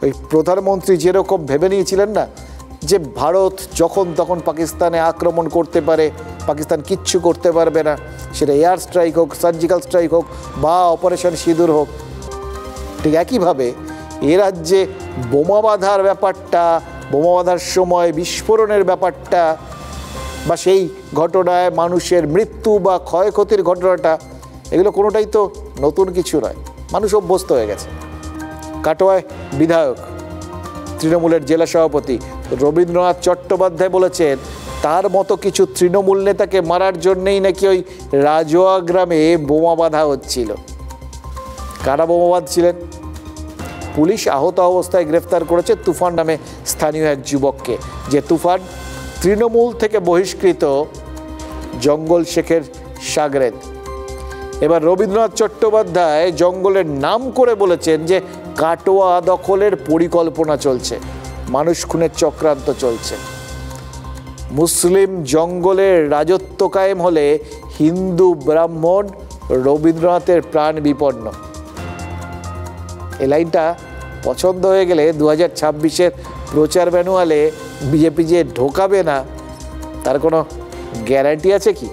ওই প্রধানমন্ত্রী যেরকম ভেবে নিয়েছিলেন না যে ভারত যখন তখন পাকিস্তানে আক্রমণ করতে পারে, পাকিস্তান কিচ্ছু করতে পারবে না, সেটা এয়ার স্ট্রাইক হোক, সার্জিক্যাল স্ট্রাইক হোক বা অপারেশন সিঁদুর হোক, ঠিক একইভাবে এ রাজ্যে বোমা বাঁধার ব্যাপারটা, বোমা বাঁধার সময় বিস্ফোরণের ব্যাপারটা বা সেই ঘটনায় মানুষের মৃত্যু বা ক্ষয়ক্ষতির ঘটনাটা, এগুলো কোনোটাই তো নতুন কিছু নয়, মানুষ অভ্যস্ত হয়ে গেছে। কাটোয়ায় বিধায়ক, তৃণমূলের জেলা সভাপতি রবীন্দ্রনাথ চট্টোপাধ্যায় বলেছেন তার মতো কিছু তৃণমূল নেতাকে মারার জন্যেই নাকি ওই রাজোয়া গ্রামে বোমা বাঁধা হচ্ছিল। কারা বোমা বাঁধছিলেন? পুলিশ আহত অবস্থায় গ্রেফতার করেছে তুফান নামে স্থানীয় এক যুবককে, যে তুফান তৃণমূল থেকে বহিষ্কৃত জঙ্গল শেখের শাগরেদ। এবার রবীন্দ্রনাথ চট্টোপাধ্যায় জঙ্গলের নাম করে বলেছেন যে কাটোয়া দখলের পরিকল্পনা চলছে, মানুষ খুনের চক্রান্ত চলছে। মুসলিম জঙ্গলের রাজত্ব কায়েম হলে হিন্দু ব্রাহ্মণ রবীন্দ্রনাথের প্রাণ বিপন্ন। এই লাইনটা পছন্দ হয়ে গেলে 2026-এর প্রচার ম্যানুয়ালে বিজেপি যে ঢোকাবে না, তার কোনো গ্যারান্টি আছে কি?